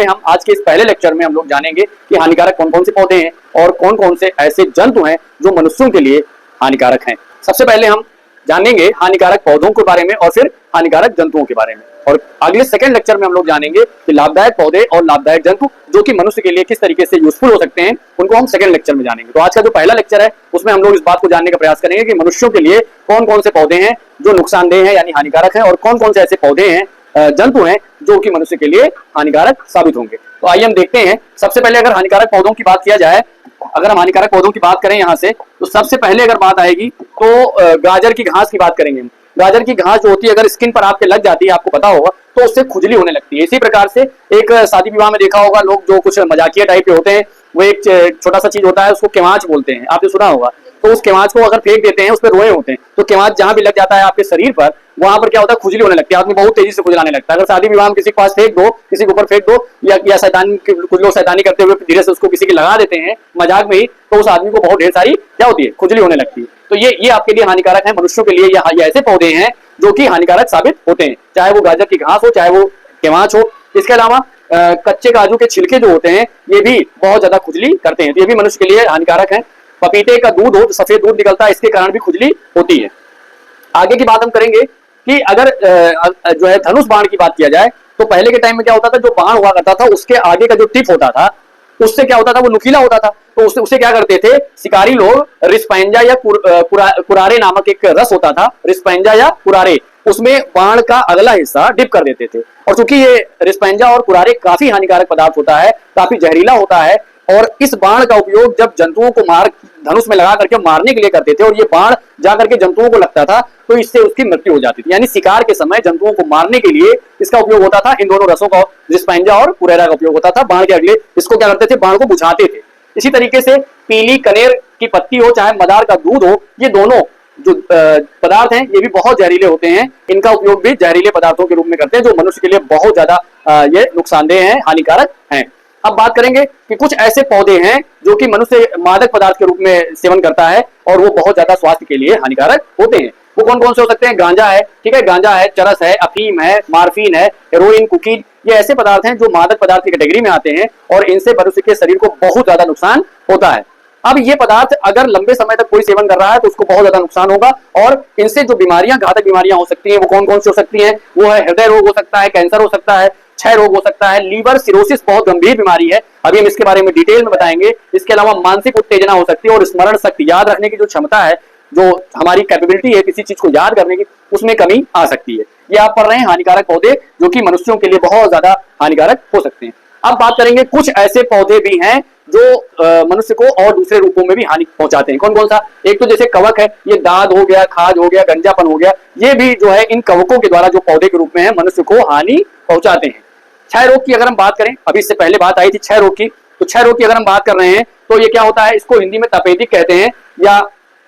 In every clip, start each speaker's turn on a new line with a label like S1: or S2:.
S1: हम आज के इस पहले लेक्चर में हम लोग जानेंगे कि हानिकारक कौन कौन से पौधे हैं और कौन कौन से ऐसे जंतु हैं जो मनुष्यों के लिए हानिकारक हैं। सबसे पहले हम जानेंगे हानिकारक पौधों के बारे में और फिर हानिकारक जंतुओं के बारे में, और अगले सेकंड लेक्चर में हम लोग जानेंगे कि लाभदायक पौधे और लाभदायक जंतु जो कि मनुष्य के लिए किस तरीके से यूजफुल हो सकते हैं, उनको हम सेकंड लेक्चर में जानेंगे। तो आज का जो पहला लेक्चर है उसमें हम लोग इस बात को जानने का प्रयास करेंगे कि मनुष्यों के लिए कौन कौन से पौधे हैं जो नुकसानदेह हैं यानी हानिकारक हैं, और कौन कौन से ऐसे पौधे हैं जंतु हैं जो कि मनुष्य के लिए हानिकारक साबित होंगे। तो आइए हम देखते हैं। सबसे पहले अगर हानिकारक पौधों की बात किया जाए, अगर हम हानिकारक पौधों की बात करें यहाँ से, तो सबसे पहले अगर बात आएगी तो गाजर की घास की बात करेंगे। गाजर की घास जो होती है अगर स्किन पर आपके लग जाती है, आपको पता होगा, तो उससे खुजली होने लगती है। इसी प्रकार से एक शादी विवाह में देखा होगा लोग जो कुछ मजाकिया टाइप के होते हैं, वो एक छोटा सा चीज होता है उसको केवांच बोलते हैं, आपने सुना होगा। तो उस केवांच को अगर फेंक देते हैं, उस पर रोए होते हैं, तो केवांच जहां भी लग जाता है आपके शरीर पर, वहां पर क्या होता है, खुजली होने लगती है, आदमी बहुत तेजी से खुजलाने लगता है। अगर शादी विवाह में किसी के पास फेंक दो, किसी के ऊपर फेंक दो, या शैतानी, कुछ लोग शैतानी करते हुए धीरे से उसको किसी की लगा देते हैं मजाक में ही, तो उस आदमी को बहुत ढेर सारी क्या होती है, खुजली होने लगती है। तो ये आपके लिए हानिकारक है। मनुष्यों के लिए ये ऐसे पौधे हैं जो कि हानिकारक साबित होते हैं, चाहे वो गाजर की घास हो, चाहे वो केवांच हो। इसके अलावा कच्चे काजू के छिलके जो होते हैं ये भी बहुत ज्यादा खुजली करते हैं, तो ये भी मनुष्य के लिए हानिकारक है। पपीते का दूध हो, सफेद दूध निकलता है, इसके कारण भी खुजली होती है। आगे की बात हम करेंगे कि अगर जो है धनुष बाण की बात किया जाए, तो पहले के टाइम में क्या होता था, जो बाण हुआ करता था उसके आगे का जो टिप होता था उससे क्या होता था, वो नुकीला होता था। तो उसे क्या करते थे शिकारी लोग, रिस्पैंजा या कुरारे नामक एक रस होता था, रिस्पैंजा या कुरारे, उसमें बाण का अगला हिस्सा डिप कर देते थे। और चूंकि ये रिस्पैंजा और कुरारे काफी हानिकारक पदार्थ होता है, काफी जहरीला होता है, और इस बाण का उपयोग जब जंतुओं को धनुष में लगा करके मारने के लिए करते थे, और ये बाण जाकर के जंतुओं को लगता था, तो इससे उसकी मृत्यु हो जाती थी। यानी शिकार के समय जंतुओं को मारने के लिए इसका उपयोग होता था। इन दोनों रसों का, रिस्पैंजा और कुरेरा का उपयोग होता था बाण के अगले। इसको क्या करते थे, बाण को बुझाते थे। इसी तरीके से पीली कनेर की पत्ती हो, चाहे मदार का दूध हो, ये दोनों जो पदार्थ हैं ये भी बहुत जहरीले होते हैं। इनका उपयोग भी जहरीले पदार्थों के रूप में करते हैं, जो मनुष्य के लिए बहुत ज्यादा ये नुकसानदेह हैं, हानिकारक हैं। अब बात करेंगे कि कुछ ऐसे पौधे हैं जो कि मनुष्य मादक पदार्थ के रूप में सेवन करता है और वो बहुत ज्यादा स्वास्थ्य के लिए हानिकारक होते हैं। वो कौन कौन से हो सकते हैं? गांजा है, ठीक है, गांजा है, चरस है, अफीम है, मार्फिन है, हेरोइन, कुकीन, ये ऐसे पदार्थ हैं जो मादक पदार्थ की कैटेगरी में आते हैं और इनसे मनुष्य के शरीर को बहुत ज्यादा नुकसान होता है। अब ये पदार्थ अगर लंबे समय तक कोई सेवन कर रहा है तो उसको बहुत ज्यादा नुकसान होगा, और इनसे जो बीमारियां, घातक बीमारियां हो सकती हैं, वो कौन कौन सी हो सकती हैं? वो है हृदय रोग हो सकता है, कैंसर हो सकता है, क्षय रोग हो सकता है, लीवर सिरोसिस बहुत गंभीर बीमारी है, अभी हम इसके बारे में डिटेल में बताएंगे। इसके अलावा मानसिक उत्तेजना हो सकती है, और स्मरण शक्ति, याद रखने की जो क्षमता है, जो हमारी कैपेबिलिटी है किसी चीज को याद करने की, उसमें कमी आ सकती है। ये आप पढ़ रहे हैं हानिकारक पौधे जो कि मनुष्यों के लिए बहुत ज्यादा हानिकारक हो सकते हैं। अब बात करेंगे कुछ ऐसे पौधे भी हैं जो मनुष्य को और दूसरे रूपों में भी हानि पहुंचाते हैं। कौन कौन सा? एक तो जैसे कवक है, ये दाद हो गया, खाज हो गया, गंजापन हो गया, ये भी जो है इन कवकों के द्वारा जो पौधे के रूप में है मनुष्य को हानि पहुंचाते हैं। क्षय रोग की अगर हम बात करें, अभी इससे पहले बात आई थी क्षय रोग की, तो क्षय रोग की अगर हम बात कर रहे हैं तो ये क्या होता है, इसको हिंदी में तपेदिक कहते हैं, या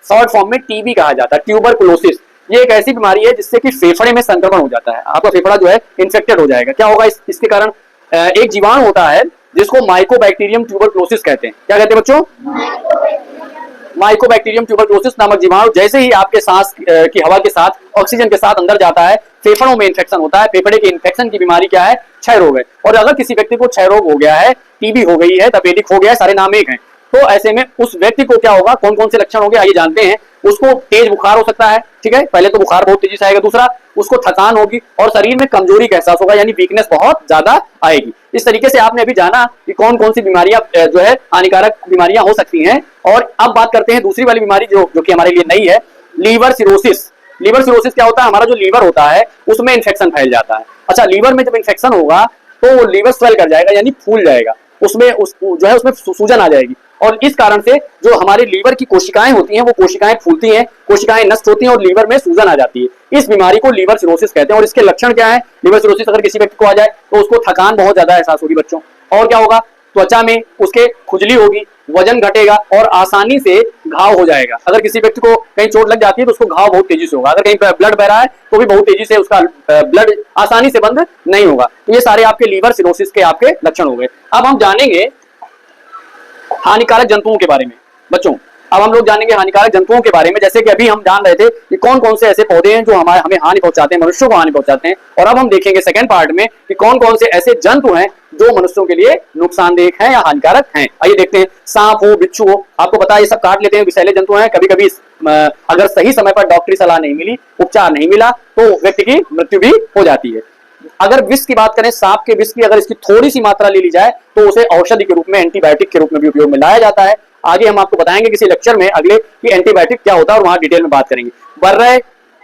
S1: शॉर्ट फॉर्म में टीबी कहा जाता है, ट्यूबरकुलोसिस। ये एक ऐसी बीमारी है जिससे कि फेफड़े में संक्रमण हो जाता है, आपका फेफड़ा जो है इन्फेक्टेड हो जाएगा। क्या होगा इसके कारण? एक जीवाणु होता है जिसको माइकोबैक्टीरियम ट्यूबरकुलोसिस कहते हैं। क्या कहते हैं बच्चों? माइकोबैक्टीरियम ट्यूबरकुलोसिस नामक जीवाणु जैसे ही आपके सांस की हवा के साथ, ऑक्सीजन के साथ अंदर जाता है, फेफड़ों में इन्फेक्शन होता है। फेफड़े के इन्फेक्शन की बीमारी क्या है? क्षय रोग है। और अगर किसी व्यक्ति को क्षय रोग हो गया है, टीबी हो गई है, तपेदिक हो गया है, सारे नाम एक हैं, तो ऐसे में उस व्यक्ति को क्या होगा, कौन कौन से लक्षण होंगे आइए जानते हैं। उसको तेज बुखार हो सकता है, ठीक है, पहले तो बुखार बहुत तेजी से आएगा, दूसरा उसको थकान होगी और शरीर में कमजोरी का एहसास होगा, यानी वीकनेस बहुत ज्यादा आएगी। इस तरीके से आपने अभी जाना कि कौन कौन सी बीमारियां जो है हानिकारक बीमारियां हो सकती हैं। और अब बात करते हैं दूसरी वाली बीमारी जो कि हमारे लिए नई है, लीवर सिरोसिस। लीवर सिरोसिस क्या होता है? हमारा जो लीवर होता है उसमें इन्फेक्शन फैल जाता है। अच्छा, लीवर में जब इन्फेक्शन होगा तो वो लीवर स्वेल कर जाएगा, यानी फूल जाएगा, उसमें जो है उसमें सूजन आ जाएगी, और इस कारण से जो हमारे लीवर की कोशिकाएं होती हैं वो कोशिकाएं फूलती हैं, कोशिकाएं नष्ट होती हैं और लीवर में सूजन आ जाती है। इस बीमारी को लीवर सिरोसिस कहते हैं। और इसके लक्षण क्या है? लीवर सिरोसिस अगर किसी व्यक्ति को आ जाए तो उसको थकान बहुत ज्यादा एहसास होगी बच्चों, और क्या होगा, त्वचा में उसके खुजली होगी, वजन घटेगा और आसानी से घाव हो जाएगा। अगर किसी व्यक्ति को कहीं चोट लग जाती है तो उसको घाव बहुत तेजी से होगा, अगर कहीं ब्लड बह रहा है तो भी बहुत तेजी से उसका ब्लड आसानी से बंद नहीं होगा। तो ये सारे आपके लीवर सिरोसिस के आपके लक्षण हो गए। अब हम जानेंगे हानिकारक जंतुओं के बारे में बच्चों। अब हम लोग जानेंगे हानिकारक जंतुओं के बारे में, जैसे कि अभी हम जान रहे थे कि कौन कौन से ऐसे पौधे हैं जो हमें हानि पहुंचाते हैं, मनुष्यों को हानि पहुंचाते हैं। और अब हम देखेंगे सेकंड पार्ट में कि कौन कौन से ऐसे जंतु हैं जो मनुष्यों के लिए नुकसानदेह हैं या हानिकारक हैं। आइए देखते हैं। सांप हो, बिच्छू हो, आपको पता है ये सब काट लेते हैं, विषैले जंतु हैं। कभी कभी अगर सही समय पर डॉक्टरी सलाह नहीं मिली, उपचार नहीं मिला, तो व्यक्ति की मृत्यु भी हो जाती है। अगर विष की बात करें, सांप के विष की अगर इसकी थोड़ी सी मात्रा ले ली जाए तो उसे औषधि के रूप में, एंटीबायोटिक के रूप में भी उपयोग में लाया जाता है। आगे हम आपको बताएंगे किसी लेक्चर में अगले कि एंटीबायोटिक क्या होता है और वहां डिटेल में बात करेंगे। बर्रे,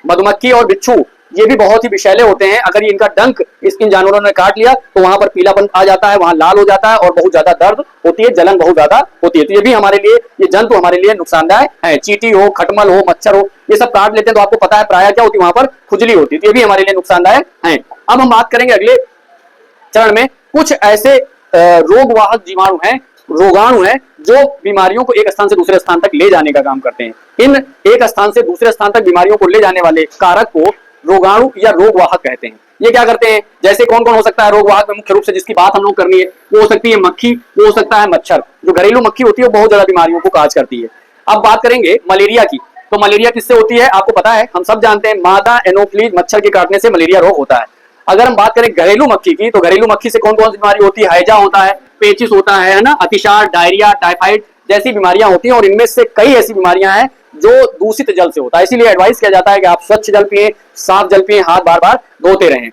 S1: मधुमक्खी और बिच्छू ये भी बहुत ही विषैले होते हैं। अगर ये इनका डंक इन जानवरों ने काट लिया तो वहां पर पीलापन आ जाता है, वहां लाल हो जाता है और बहुत ज्यादा दर्द होती है, जलन बहुत ज्यादा होती है। तो ये भी हमारे लिए, ये जंतु हमारे लिए नुकसानदायक है। चींटी हो, खटमल हो, मच्छर हो, ये सब काट लेते हैं तो आपको पता है प्राय क्या होती है, वहां पर खुजली होती है। तो ये भी हमारे लिए नुकसानदायक है। अब हम बात करेंगे अगले चरण में कुछ ऐसे रोगवाहक जीवाणु हैं, रोगाणु हैं, जो बीमारियों को एक स्थान से दूसरे स्थान तक ले जाने का काम करते हैं। इन एक स्थान से दूसरे स्थान तक बीमारियों को ले जाने वाले कारक को रोगाणु या रोगवाहक कहते हैं। ये क्या करते हैं, जैसे कौन कौन हो सकता है रोगवाहक में, मुख्य रूप से जिसकी बात हम लोग करनी है वो हो सकती है मक्खी, वो हो सकता है मच्छर। जो घरेलू मक्खी होती है वो बहुत ज्यादा बीमारियों को काज करती है। अब बात करेंगे मलेरिया की। तो मलेरिया किससे होती है आपको पता है, हम सब जानते हैं, मादा एनोफ्लीज मच्छर के काटने से मलेरिया रोग होता है। अगर हम बात करें घरेलू मक्खी की, तो घरेलू मक्खी से कौन कौन सी बीमारी होती है, हैजा होता है, पेचिस होता है ना, अतिसार, डायरिया, टाइफाइड जैसी बीमारियां होती हैं। और इनमें से कई ऐसी बीमारियां हैं जो दूषित जल से होता है। इसीलिए एडवाइस किया जाता है कि आप स्वच्छ जल पिए, साफ जल पिए, हाथ बार बार धोते रहें।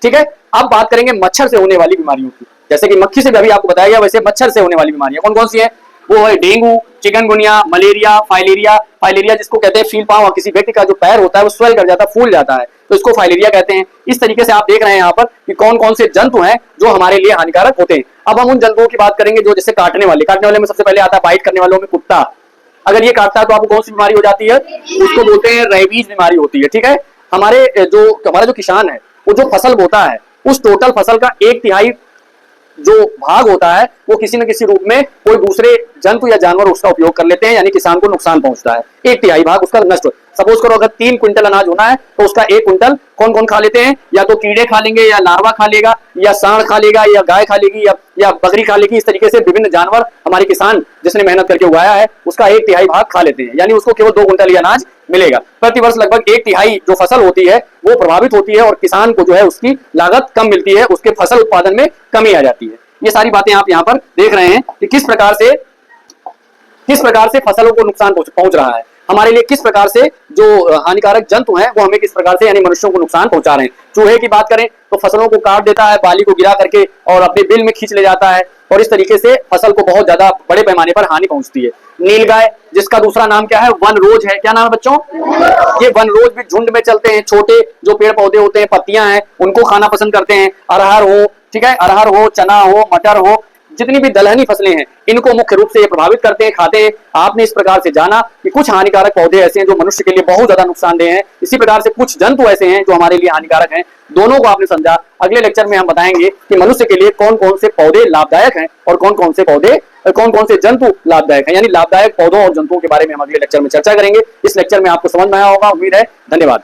S1: ठीक है। अब बात करेंगे मच्छर से होने वाली बीमारियों की। जैसे कि मक्खी से भी अभी आपको बताया गया, वैसे मच्छर से होने वाली बीमारियां कौन कौन सी है, वो है dengue, chikungunya, malaria, filaria. Filaria जिसको कहते हैं फील पाँव, किसी व्यक्ति का जो पैर होता है वो स्वेल कर जाता है, फूल जाता है, तो इसको फाइलेरिया कहते हैं। इस तरीके से आप देख रहे हैं यहाँ पर कि कौन कौन से जंतु हैं जो हमारे लिए हानिकारक होते हैं। अब हम उन जंतुओं की बात करेंगे जो जैसे काटने वाले में सबसे पहले आता है, बाइट करने वालों में कुत्ता। अगर ये काटता है तो आपको कौन सी बीमारी हो जाती है, उसको बोलते हैं रेबीज बीमारी होती है। ठीक है। हमारा जो किसान है वो जो फसल बोता है उस टोटल फसल का 1/3 जो भाग होता है वो किसी न किसी रूप में कोई दूसरे जंतु या जानवर उसका उपयोग कर लेते हैं, यानी किसान को नुकसान पहुंचता है। 1/3 भाग उसका नष्ट। सपोज करो अगर 3 क्विंटल अनाज होना है तो उसका 1 क्विंटल कौन कौन खा लेते हैं, या तो कीड़े खा लेंगे, या लार्वा खा लेगा, या सांड खा लेगा, या गाय खा लेगी, या बकरी खा लेगी। इस तरीके से विभिन्न जानवर हमारे किसान जिसने मेहनत करके उगाया है उसका 1/3 भाग खा लेते हैं, यानी उसको केवल 2 क्विंटल ही अनाज मिलेगा। प्रतिवर्ष लगभग 1/3 जो फसल होती है वो प्रभावित होती है और किसान को जो है उसकी लागत कम मिलती है, उसके फसल उत्पादन में कमी आ जाती है। ये सारी बातें आप यहाँ पर देख रहे हैं कि किस प्रकार से फसलों को नुकसान पहुंच रहा है, हमारे लिए किस प्रकार से जो हानिकारक जंतु हैं वो हमें किस प्रकार से यानी मनुष्यों को नुकसान पहुंचा रहे हैं। चूहे की बात करें तो फसलों को काट देता है, बाली को गिरा करके और अपने बिल में खींच ले जाता है, और इस तरीके से फसल को बहुत ज्यादा बड़े पैमाने पर हानि पहुंचती है। नीलगाय, जिसका दूसरा नाम क्या है, वन रोज है। क्या नाम है बच्चों, ये वन रोज भी झुंड में चलते हैं। छोटे जो पेड़ पौधे होते हैं, पत्तियां हैं, उनको खाना पसंद करते हैं। अरहर हो, ठीक है, अरहर हो, चना हो, मटर हो, जितनी भी दलहनी फसलें हैं इनको मुख्य रूप से ये प्रभावित करते हैं, खाते हैं। आपने इस प्रकार से जाना कि कुछ हानिकारक पौधे ऐसे हैं जो मनुष्य के लिए बहुत ज्यादा नुकसानदेह हैं, इसी प्रकार से कुछ जंतु ऐसे हैं जो हमारे लिए हानिकारक हैं। दोनों को आपने समझा। अगले लेक्चर में हम बताएंगे कि मनुष्य के लिए कौन कौन से पौधे लाभदायक हैं और कौन कौन से जंतु लाभदायक हैं, यानी लाभदायक पौधों और जंतुओं के बारे में हम अगले लेक्चर में चर्चा करेंगे। इस लेक्चर में आपको समझ में आया होगा, उम्मीद है। धन्यवाद।